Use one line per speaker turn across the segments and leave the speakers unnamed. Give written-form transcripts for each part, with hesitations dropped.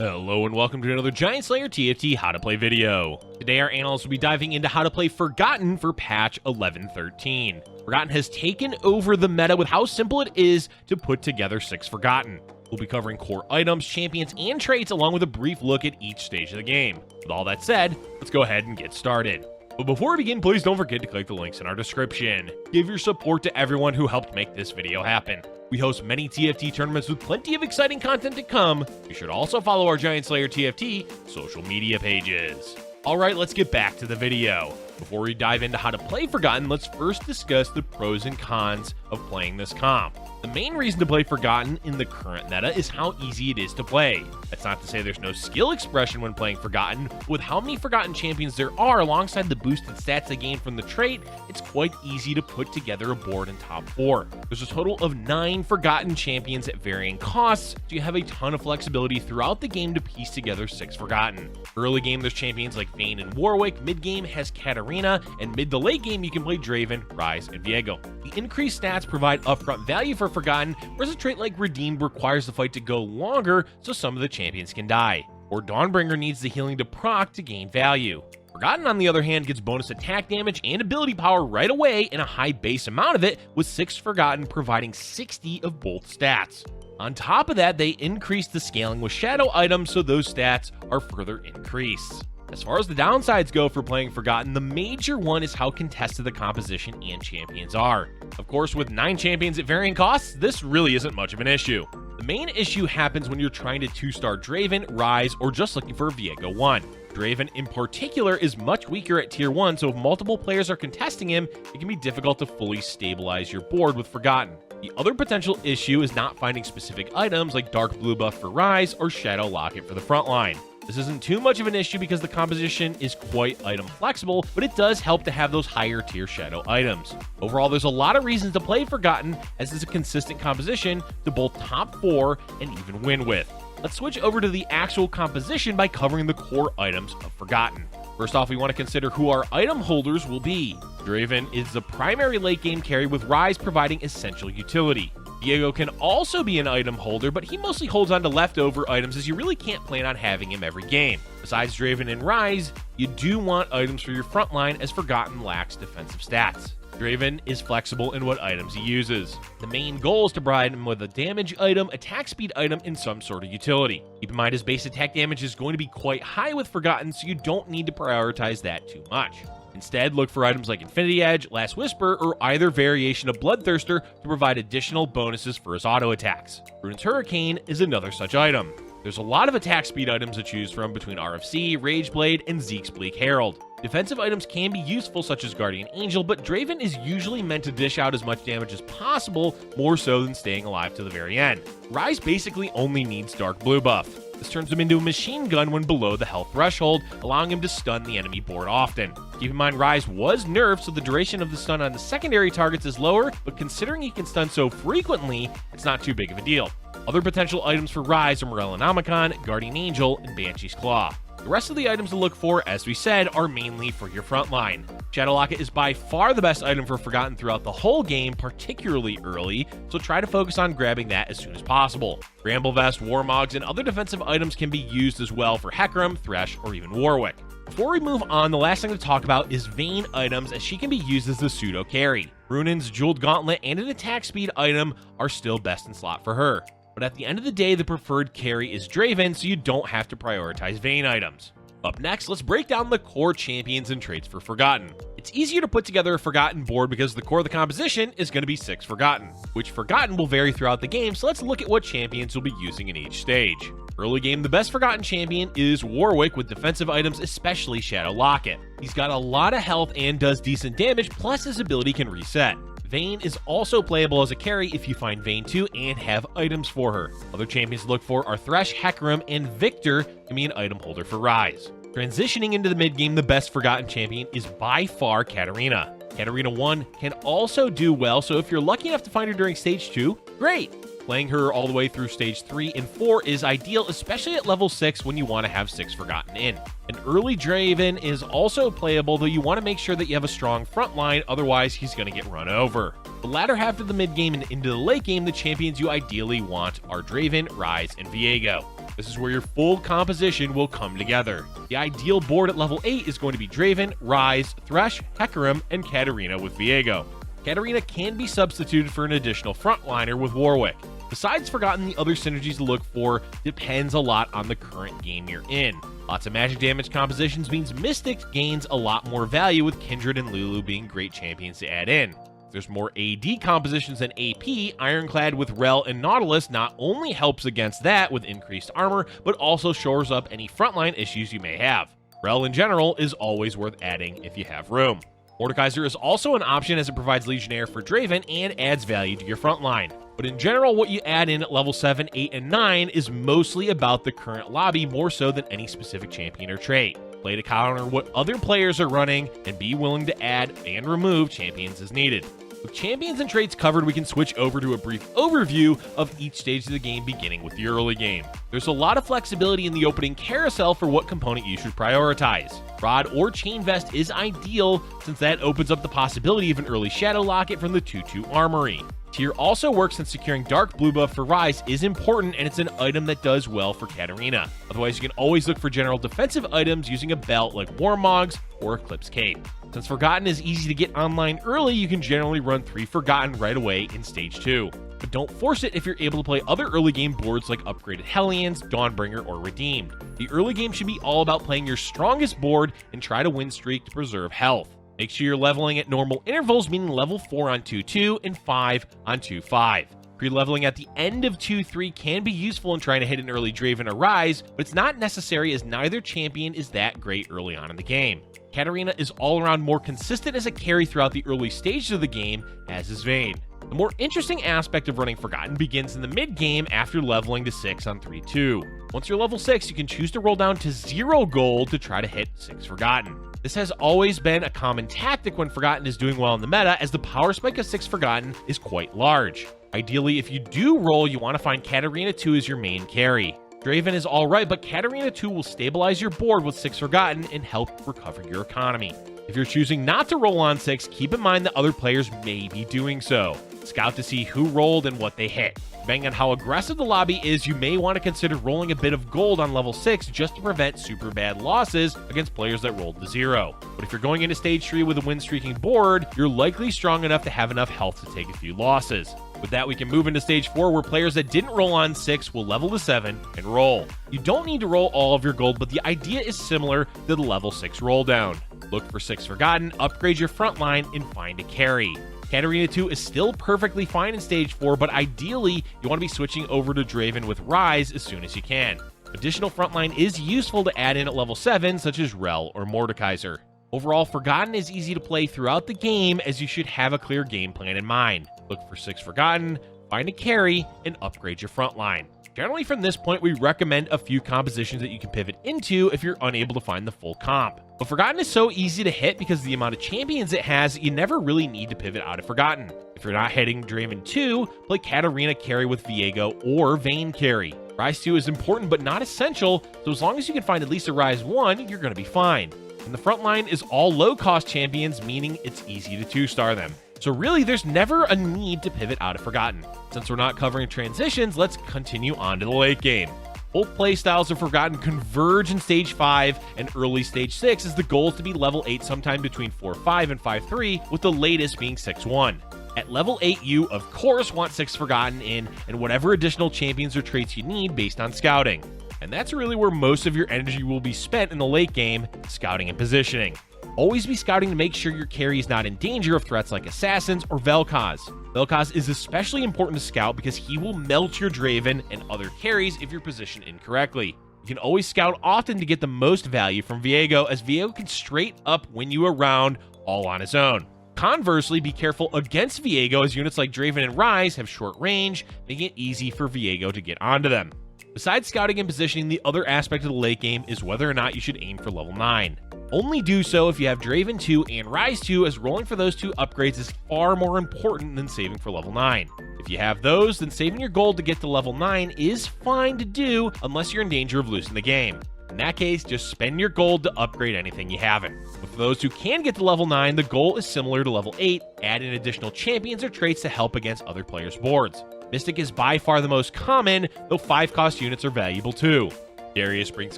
Hello and welcome to another Giant Slayer TFT How to Play video. Today our analysts will be diving into how to play Forgotten for patch 11.13. Forgotten has taken over the meta with how simple it is to put together 6 Forgotten. We'll be covering core items, champions, and traits along with a brief look at each stage of the game. With all that said, let's go ahead and get started. But before we begin, please don't forget to click the links in our description. Give your support to everyone who helped make this video happen. We host many TFT tournaments with plenty of exciting content to come. You should also follow our Giant Slayer TFT social media pages. Alright, let's get back to the video. Before we dive into how to play Forgotten, let's first discuss the pros and cons of playing this comp. The main reason to play Forgotten in the current meta is how easy it is to play. That's not to say there's no skill expression when playing Forgotten. With how many Forgotten champions there are alongside the boosted stats they gain from the trait, it's quite easy to put together a board in top 4. There's a total of 9 Forgotten champions at varying costs, so you have a ton of flexibility throughout the game to piece together 6 Forgotten. Early game there's champions like Vayne and Warwick, mid game has Katarina, and mid to late game you can play Draven, Ryze, and Viego. The increased stats provide upfront value for Forgotten, whereas a trait like Redeemed requires the fight to go longer so some of the champions can die, or Dawnbringer needs the healing to proc to gain value. Forgotten, on the other hand, gets bonus attack damage and ability power right away and a high base amount of it, with 6 Forgotten providing 60 of both stats. On top of that, they increase the scaling with shadow items, so those stats are further increased. As far as the downsides go for playing Forgotten, the major one is how contested the composition and champions are. Of course, with 9 champions at varying costs, this really isn't much of an issue. The main issue happens when you're trying to 2-star Draven, Ryze, or just looking for a Viego 1. Draven in particular is much weaker at tier 1, so if multiple players are contesting him, it can be difficult to fully stabilize your board with Forgotten. The other potential issue is not finding specific items like Dark Blue Buff for Ryze or Shadow Locket for the frontline. This isn't too much of an issue because the composition is quite item flexible, but it does help to have those higher tier shadow items. Overall, there's a lot of reasons to play Forgotten, as it's a consistent composition to both top 4 and even win with. Let's switch over to the actual composition by covering the core items of Forgotten. First off, we want to consider who our item holders will be. Draven is the primary late game carry, with Ryze providing essential utility. Viego can also be an item holder, but he mostly holds on to leftover items, as you really can't plan on having him every game. Besides Draven and Ryze, you do want items for your frontline, as Forgotten lacks defensive stats. Draven is flexible in what items he uses. The main goal is to provide him with a damage item, attack speed item, and some sort of utility. Keep in mind his base attack damage is going to be quite high with Forgotten, so you don't need to prioritize that too much. Instead, look for items like Infinity Edge, Last Whisper, or either variation of Bloodthirster to provide additional bonuses for his auto attacks. Rune's Hurricane is another such item. There's a lot of attack speed items to choose from between RFC, Rageblade, and Zeke's Bleak Herald. Defensive items can be useful, such as Guardian Angel, but Draven is usually meant to dish out as much damage as possible, more so than staying alive to the very end. Ryze basically only needs Dark Blue Buff. This turns him into a machine gun when below the health threshold, allowing him to stun the enemy board often. Keep in mind, Ryze was nerfed, so the duration of the stun on the secondary targets is lower, but considering he can stun so frequently, it's not too big of a deal. Other potential items for Ryze are Morellonomicon, Guardian Angel, and Banshee's Claw. The rest of the items to look for, as we said, are mainly for your frontline. Shadow Locket is by far the best item for Forgotten throughout the whole game, particularly early, so try to focus on grabbing that as soon as possible. Bramble Vest, Warmogs, and other defensive items can be used as well for Hecarim, Thresh, or even Warwick. Before we move on, the last thing to talk about is Vayne items, as she can be used as the pseudo carry. Runin's Jeweled Gauntlet and an attack speed item are still best in slot for her. But at the end of the day, the preferred carry is Draven, so you don't have to prioritize Vayne items. Up next, let's break down the core champions and traits for Forgotten. It's easier to put together a Forgotten board because the core of the composition is going to be 6 Forgotten, which Forgotten will vary throughout the game, so let's look at what champions you'll be using in each stage. Early game, the best Forgotten champion is Warwick, with defensive items, especially Shadow Locket. He's got a lot of health and does decent damage, plus his ability can reset. Vayne is also playable as a carry if you find Vayne 2 and have items for her. Other champions to look for are Thresh, Hecarim, and Victor can be an item holder for Ryze. Transitioning into the mid game, the best Forgotten champion is by far Katarina. Katarina 1 can also do well, so if you're lucky enough to find her during stage 2, great! Playing her all the way through stage 3 and 4 is ideal, especially at level 6 when you want to have 6 Forgotten in. An early Draven is also playable, though you want to make sure that you have a strong front line, otherwise he's going to get run over. The latter half of the mid game and into the late game, the champions you ideally want are Draven, Ryze, and Viego. This is where your full composition will come together. The ideal board at level 8 is going to be Draven, Ryze, Thresh, Hecarim, and Katarina with Viego. Katarina can be substituted for an additional frontliner with Warwick. Besides Forgotten, the other synergies to look for depends a lot on the current game you're in. Lots of magic damage compositions means Mystic gains a lot more value, with Kindred and Lulu being great champions to add in. If there's more AD compositions than AP, Ironclad with Rel and Nautilus not only helps against that with increased armor, but also shores up any frontline issues you may have. Rel in general is always worth adding if you have room. Mordekaiser is also an option as it provides Legionnaire for Draven and adds value to your front line. But in general, what you add in at level 7, 8, and 9 is mostly about the current lobby more so than any specific champion or trait. Play to counter what other players are running and be willing to add and remove champions as needed. With champions and traits covered, we can switch over to a brief overview of each stage of the game, beginning with the early game. There's a lot of flexibility in the opening carousel for what component you should prioritize. Rod or Chain Vest is ideal, since that opens up the possibility of an early Shadow Locket from the 2/2 Armory. Tier also works since securing Dark Blue buff for Ryze is important, and it's an item that does well for Katarina. Otherwise, you can always look for general defensive items using a belt like Warmogs or Eclipse Cape. Since Forgotten is easy to get online early, you can generally run 3 Forgotten right away in Stage 2. But don't force it if you're able to play other early game boards like Upgraded Hellions, Dawnbringer, or Redeemed. The early game should be all about playing your strongest board and try to win streak to preserve health. Make sure you're leveling at normal intervals, meaning level 4 on 2-2 and 5 on 2-5. Pre-leveling at the end of 2-3 can be useful in trying to hit an early Draven or Ryze, but it's not necessary as neither champion is that great early on in the game. Katarina is all around more consistent as a carry throughout the early stages of the game, as is Vayne. The more interesting aspect of running Forgotten begins in the mid-game after leveling to 6 on 3-2. Once you're level 6, you can choose to roll down to 0 gold to try to hit 6 Forgotten. This has always been a common tactic when Forgotten is doing well in the meta, as the power spike of 6 Forgotten is quite large. Ideally, if you do roll, you want to find Katarina 2 as your main carry. Draven is alright, but Katarina 2 will stabilize your board with 6 Forgotten and help recover your economy. If you're choosing not to roll on 6, keep in mind that other players may be doing so. Scout to see who rolled and what they hit. Depending on how aggressive the lobby is, you may want to consider rolling a bit of gold on level 6 just to prevent super bad losses against players that rolled to 0. But if you're going into stage 3 with a win-streaking board, you're likely strong enough to have enough health to take a few losses. With that, we can move into stage 4, where players that didn't roll on 6 will level to 7 and roll. You don't need to roll all of your gold, but the idea is similar to the level 6 roll down. Look for 6 Forgotten, upgrade your front line, and find a carry. Katarina 2 is still perfectly fine in stage 4, but ideally, you want to be switching over to Draven with Ryze as soon as you can. Additional frontline is useful to add in at level 7, such as Rel or Mordekaiser. Overall, Forgotten is easy to play throughout the game, as you should have a clear game plan in mind. Look for 6 Forgotten, find a carry, and upgrade your front line. Generally, from this point, we recommend a few compositions that you can pivot into if you're unable to find the full comp. But Forgotten is so easy to hit because of the amount of champions it has, you never really need to pivot out of Forgotten. If you're not hitting Draven 2, play Katarina carry with Viego or Vayne carry. Ryze 2 is important but not essential, so as long as you can find at least a Ryze 1, you're going to be fine. And the front line is all low-cost champions, meaning it's easy to 2-star them. So really, there's never a need to pivot out of Forgotten. Since we're not covering transitions, let's continue on to the late game. Both playstyles of Forgotten converge in Stage 5 and early Stage 6, as the goal is to be level 8 sometime between 4-5 and 5-3, with the latest being 6-1. At level 8, you, of course, want 6 Forgotten in, and whatever additional champions or traits you need based on scouting. And that's really where most of your energy will be spent in the late game, scouting and positioning. Always be scouting to make sure your carry is not in danger of threats like assassins or Vel'Koz. Vel'Koz is especially important to scout because he will melt your Draven and other carries if you're positioned incorrectly. You can always scout often to get the most value from Viego, as Viego can straight up win you a round all on his own. Conversely, be careful against Viego, as units like Draven and Ryze have short range, making it easy for Viego to get onto them. Besides scouting and positioning, the other aspect of the late game is whether or not you should aim for level 9. Only do so if you have Draven 2 and Ryze 2, as rolling for those two upgrades is far more important than saving for level 9. If you have those, then saving your gold to get to level 9 is fine to do, unless you're in danger of losing the game. In that case, just spend your gold to upgrade anything you haven't. But for those who can get to level 9, the goal is similar to level 8, add in additional champions or traits to help against other players' boards. Mystic is by far the most common, though 5-cost units are valuable too. Darius brings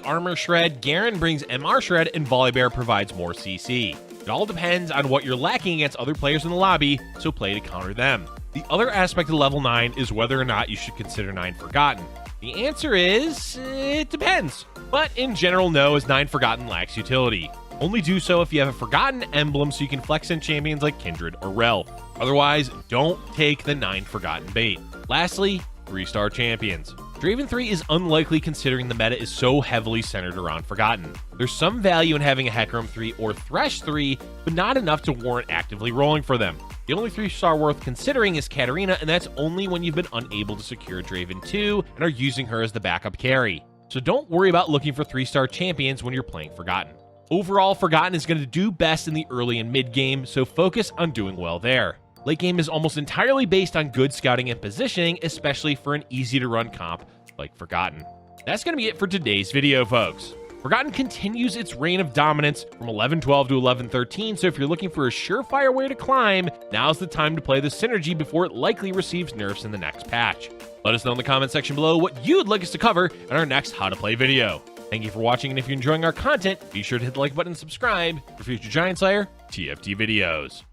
Armor Shred, Garen brings MR Shred, and Volibear provides more CC. It all depends on what you're lacking against other players in the lobby, so play to counter them. The other aspect of level 9 is whether or not you should consider 9 Forgotten. The answer is, it depends. But in general, no, as 9 Forgotten lacks utility. Only do so if you have a Forgotten emblem so you can flex in champions like Kindred or Rel. Otherwise, don't take the 9 Forgotten bait. Lastly, 3-star champions. Draven 3 is unlikely considering the meta is so heavily centered around Forgotten. There's some value in having a Hecarim 3 or Thresh 3, but not enough to warrant actively rolling for them. The only 3-star worth considering is Katarina, and that's only when you've been unable to secure Draven 2 and are using her as the backup carry. So don't worry about looking for 3-star champions when you're playing Forgotten. Overall, Forgotten is going to do best in the early and mid game, so focus on doing well there. Late game is almost entirely based on good scouting and positioning, especially for an easy-to-run comp like Forgotten. That's going to be it for today's video, folks. Forgotten continues its reign of dominance from 11-12 to 11-13, so if you're looking for a surefire way to climb, now's the time to play the synergy before it likely receives nerfs in the next patch. Let us know in the comment section below what you'd like us to cover in our next How to Play video. Thank you for watching, and if you're enjoying our content, be sure to hit the like button and subscribe for future Giant Slayer TFT videos.